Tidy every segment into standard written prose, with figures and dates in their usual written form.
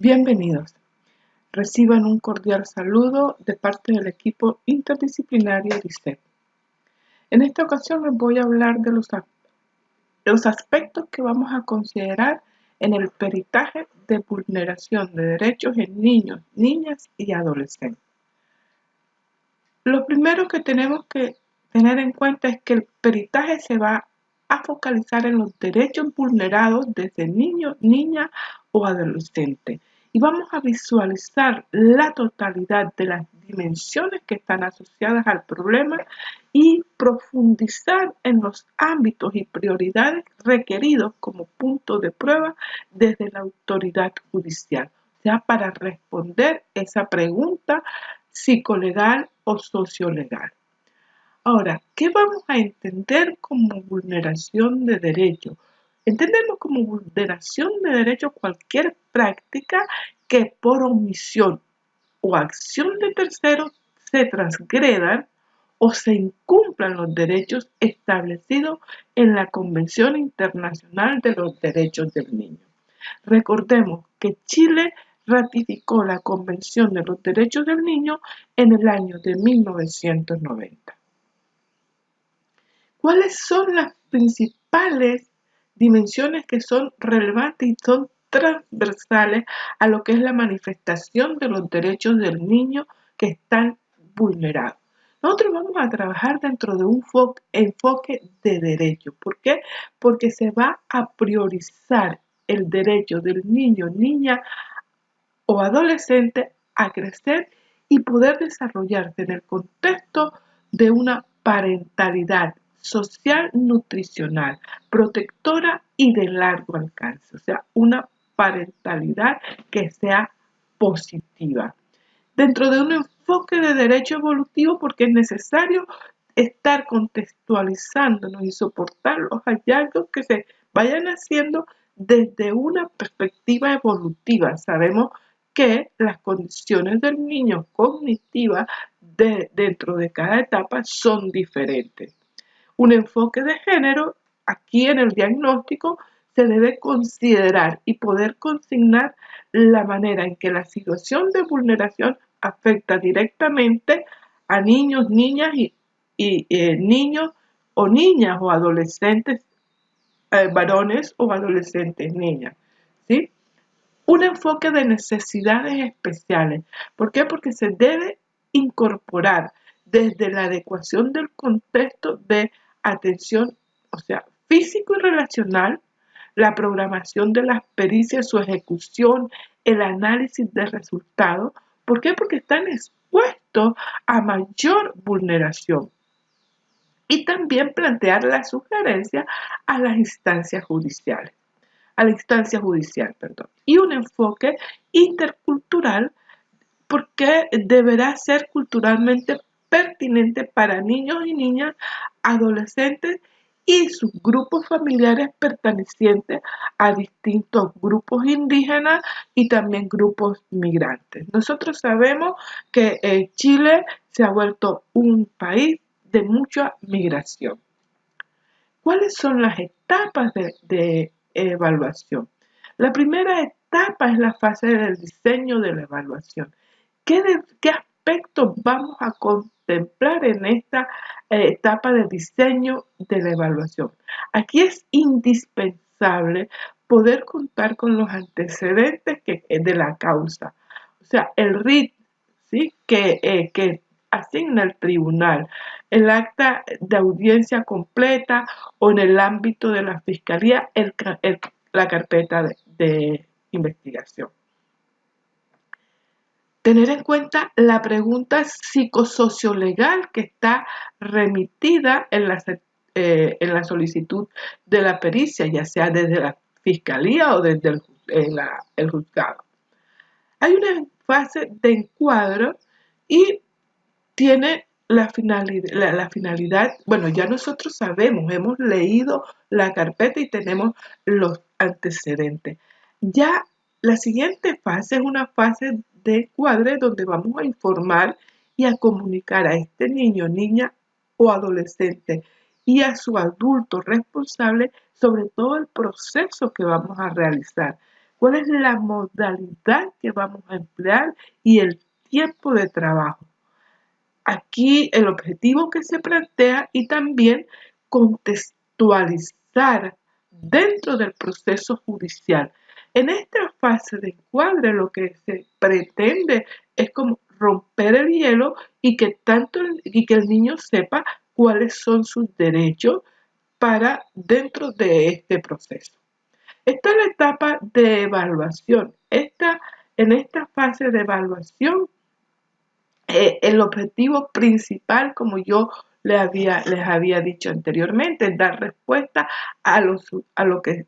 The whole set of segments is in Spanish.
Bienvenidos. Reciban un cordial saludo de parte del equipo interdisciplinario DICEP. En esta ocasión les voy a hablar de los aspectos que vamos a considerar en el peritaje de vulneración de derechos en niños, niñas y adolescentes. Lo primero que tenemos que tener en cuenta es que el peritaje se va a focalizar en los derechos vulnerados desde niño, niña o adolescente. Y vamos a visualizar la totalidad de las dimensiones que están asociadas al problema y profundizar en los ámbitos y prioridades requeridos como punto de prueba desde la autoridad judicial, o sea, para responder esa pregunta psicolegal o sociolegal. Ahora, ¿qué vamos a entender como vulneración de derechos? Entendemos como vulneración de derechos cualquier práctica que por omisión o acción de terceros se transgredan o se incumplan los derechos establecidos en la Convención Internacional de los Derechos del Niño. Recordemos que Chile ratificó la Convención de los Derechos del Niño en el año de 1990. ¿Cuáles son las principales dimensiones que son relevantes y son transversales a lo que es la manifestación de los derechos del niño que están vulnerados? Nosotros vamos a trabajar dentro de un enfoque de derecho. ¿Por qué? Porque se va a priorizar el derecho del niño, niña o adolescente a crecer y poder desarrollarse en el contexto de una parentalidad social, nutricional, protectora y de largo alcance, o sea, una parentalidad que sea positiva. Dentro de un enfoque de derecho evolutivo, porque es necesario estar contextualizándonos y soportar los hallazgos que se vayan haciendo desde una perspectiva evolutiva. Sabemos que las condiciones del niño cognitiva dentro de cada etapa son diferentes. Un enfoque de género, aquí en el diagnóstico, se debe considerar y poder consignar la manera en que la situación de vulneración afecta directamente a niños, niñas y niños o niñas o adolescentes, varones o adolescentes niñas, ¿sí? Un enfoque de necesidades especiales. ¿Por qué? Porque se debe incorporar desde la adecuación del contexto de atención, o sea, físico y relacional, la programación de las pericias, su ejecución, el análisis de resultados. ¿Por qué? Porque están expuestos a mayor vulneración. Y también plantear la sugerencia a las instancias judiciales. Y un enfoque intercultural porque deberá ser culturalmente pertinente para niños y niñas, adolescentes y sus grupos familiares pertenecientes a distintos grupos indígenas y también grupos migrantes. Nosotros sabemos que Chile se ha vuelto un país de mucha migración. ¿Cuáles son las etapas de evaluación? La primera etapa es la fase del diseño de la evaluación. ¿Qué aspectos vamos a contemplar en esta etapa de diseño de la evaluación? Aquí es indispensable poder contar con los antecedentes de la causa, o sea, el RIT, ¿sí? que asigna el tribunal, el acta de audiencia completa o en el ámbito de la fiscalía, la carpeta de investigación. Tener en cuenta la pregunta psicosociolegal que está remitida en la solicitud de la pericia, ya sea desde la fiscalía o desde el juzgado. Hay una fase de encuadro y tiene la finalidad, bueno, ya nosotros sabemos, hemos leído la carpeta y tenemos los antecedentes. Ya la siguiente fase es una fase de encuadre donde vamos a informar y a comunicar a este niño, niña o adolescente y a su adulto responsable sobre todo el proceso que vamos a realizar. cuál es la modalidad que vamos a emplear y el tiempo de trabajo. Aquí el objetivo que se plantea y también contextualizar dentro del proceso judicial. En esta fase de encuadre lo que se pretende es como romper el hielo y que el niño sepa cuáles son sus derechos para dentro de este proceso. Esta es la etapa de evaluación. En esta fase de evaluación, el objetivo principal, como yo les había dicho anteriormente, es dar respuesta a lo que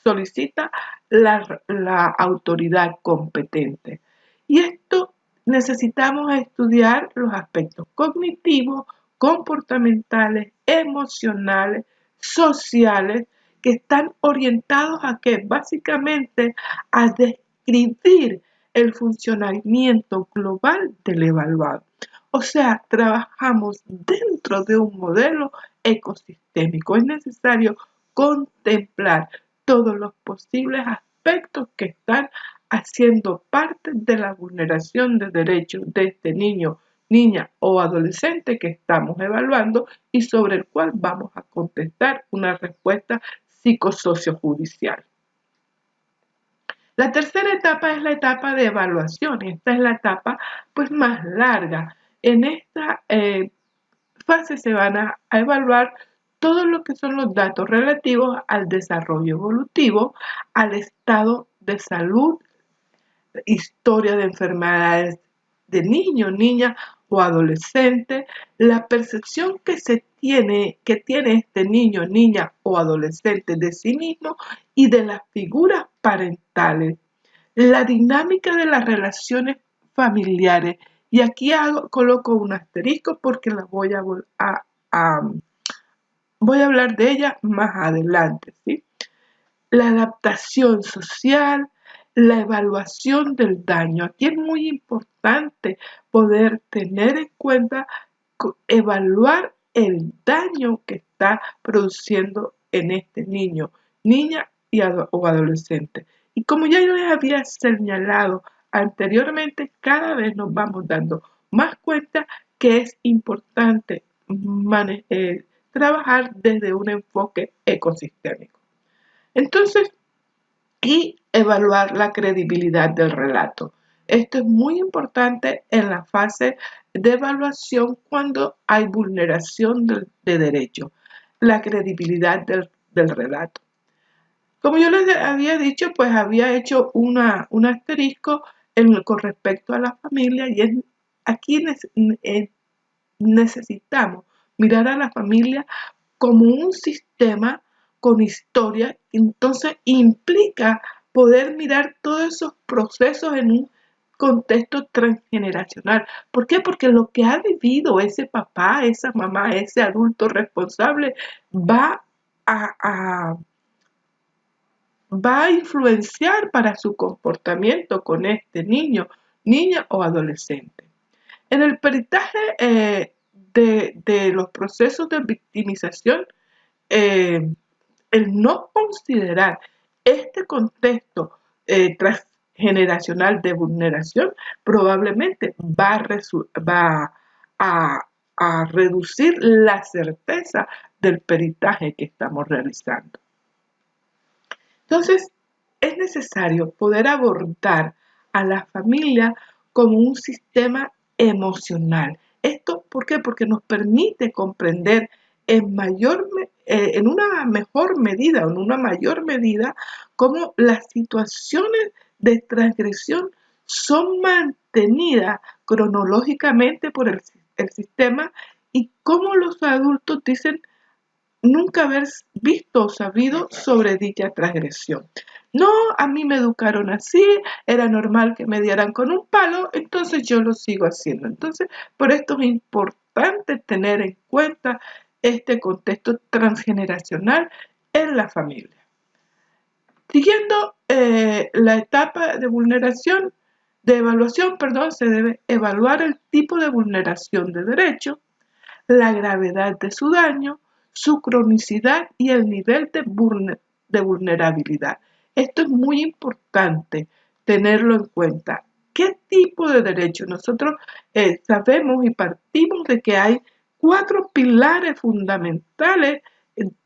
solicita la autoridad competente. Y esto necesitamos estudiar los aspectos cognitivos, comportamentales, emocionales, sociales, que están orientados a que básicamente a describir el funcionamiento global del evaluado. O sea, trabajamos dentro de un modelo ecosistémico. Es necesario contemplar todos los posibles aspectos que están haciendo parte de la vulneración de derechos de este niño, niña o adolescente que estamos evaluando y sobre el cual vamos a contestar una respuesta psicosociojudicial. La tercera etapa es la etapa de evaluación. Esta es la etapa pues más larga. En esta fase se van a evaluar todo lo que son los datos relativos al desarrollo evolutivo, al estado de salud, historia de enfermedades de niño, niña o adolescente, la percepción que tiene este niño, niña o adolescente de sí mismo y de las figuras parentales, la dinámica de las relaciones familiares. Y aquí coloco un asterisco porque voy a hablar de ella más adelante, ¿sí? La adaptación social, la evaluación del daño. Aquí es muy importante poder tener en cuenta, evaluar el daño que está produciendo en este niño, niña o adolescente. Y como ya yo les había señalado anteriormente, cada vez nos vamos dando más cuenta que es importante trabajar desde un enfoque ecosistémico. Entonces, y evaluar la credibilidad del relato. Esto es muy importante en la fase de evaluación cuando hay vulneración de derechos, la credibilidad del relato. Como yo les había dicho, pues había hecho un asterisco con respecto a la familia y aquí necesitamos mirar a la familia como un sistema con historia, entonces implica poder mirar todos esos procesos en un contexto transgeneracional. ¿Por qué? Porque lo que ha vivido ese papá, esa mamá, ese adulto responsable va a influenciar para su comportamiento con este niño, niña o adolescente. En el peritaje de los procesos de victimización, el no considerar este contexto transgeneracional de vulneración probablemente va a reducir la certeza del peritaje que estamos realizando. Entonces, es necesario poder abordar a la familia como un sistema emocional. ¿Esto por qué? Porque nos permite comprender en una mejor medida o en una mayor medida cómo las situaciones de transgresión son mantenidas cronológicamente por el sistema y cómo los adultos dicen nunca haber visto o sabido sobre dicha transgresión. No, a mí me educaron así, era normal que me dieran con un palo, entonces yo lo sigo haciendo. Entonces, por esto es importante tener en cuenta este contexto transgeneracional en la familia. Siguiendo la etapa de evaluación, se debe evaluar el tipo de vulneración de derechos, la gravedad de su daño, su cronicidad y el nivel de vulnerabilidad. Esto es muy importante tenerlo en cuenta. ¿Qué tipo de derecho? Nosotros sabemos y partimos de que hay 4 pilares fundamentales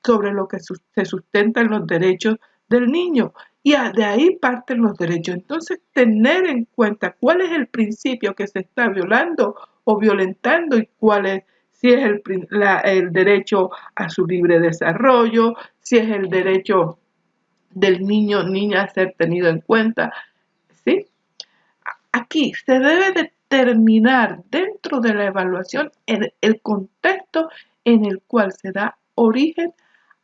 sobre lo que se sustentan los derechos del niño. Y de ahí parten los derechos. Entonces, tener en cuenta cuál es el principio que se está violando o violentando y cuál es, si es el derecho a su libre desarrollo, si es el derecho del niño o niña a ser tenido en cuenta, ¿sí? Aquí se debe determinar dentro de la evaluación el contexto en el cual se da origen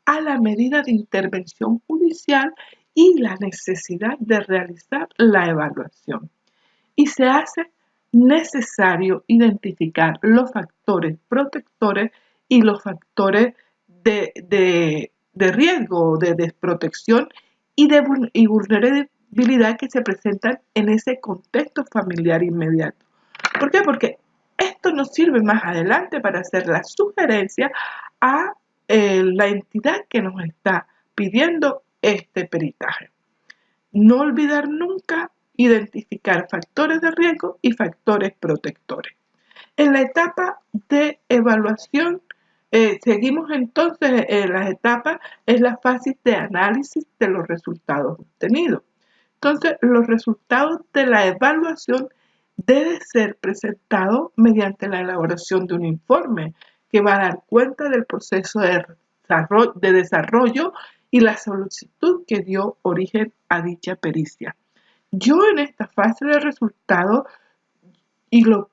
a la medida de intervención judicial y la necesidad de realizar la evaluación. Y se hace necesario identificar los factores protectores y los factores de riesgo, de desprotección y vulnerabilidad que se presentan en ese contexto familiar inmediato. ¿Por qué? Porque esto nos sirve más adelante para hacer la sugerencia a la entidad que nos está pidiendo este peritaje. No olvidar nunca identificar factores de riesgo y factores protectores. En la etapa de evaluación, seguimos entonces en las etapas, es la fase de análisis de los resultados obtenidos. Entonces, los resultados de la evaluación deben ser presentados mediante la elaboración de un informe que va a dar cuenta del proceso de desarrollo y la solicitud que dio origen a dicha pericia. Yo en esta fase de resultados y lo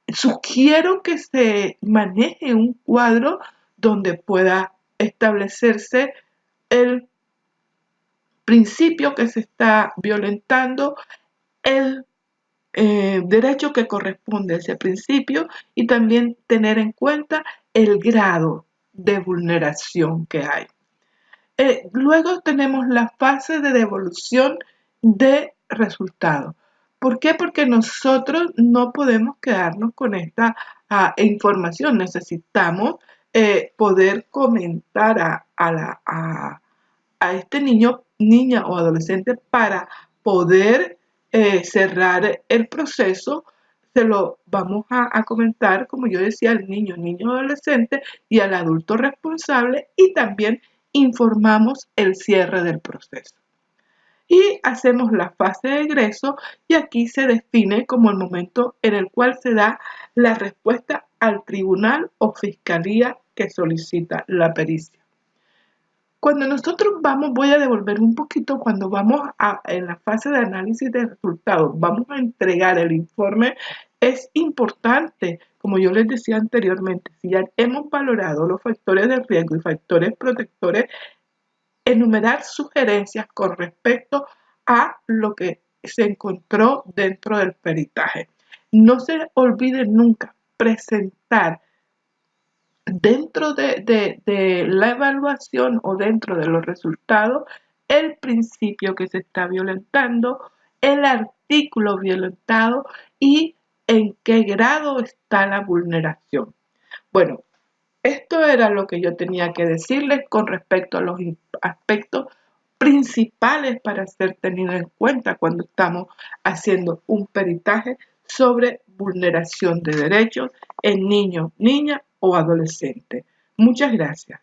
sugiero que se maneje un cuadro donde pueda establecerse el principio que se está violentando, el derecho que corresponde a ese principio y también tener en cuenta el grado de vulneración que hay. Luego tenemos la fase de devolución de resultados. ¿Por qué? Porque nosotros no podemos quedarnos con esta información. Necesitamos poder comentar a este niño, niña o adolescente para poder cerrar el proceso. Se lo vamos a comentar, como yo decía, al niño, niño o adolescente y al adulto responsable, y también informamos el cierre del proceso. Y hacemos la fase de egreso y aquí se define como el momento en el cual se da la respuesta al tribunal o fiscalía que solicita la pericia. Cuando nosotros voy a devolver un poquito, cuando en la fase de análisis de resultados, vamos a entregar el informe, es importante, como yo les decía anteriormente, si ya hemos valorado los factores de riesgo y factores protectores, enumerar sugerencias con respecto a lo que se encontró dentro del peritaje. No se olvide nunca presentar dentro de la evaluación o dentro de los resultados el principio que se está violentando, el artículo violentado y en qué grado está la vulneración. Bueno, esto era lo que yo tenía que decirles con respecto a los aspectos principales para ser tenidos en cuenta cuando estamos haciendo un peritaje sobre vulneración de derechos en niños, niñas o adolescentes. Muchas gracias.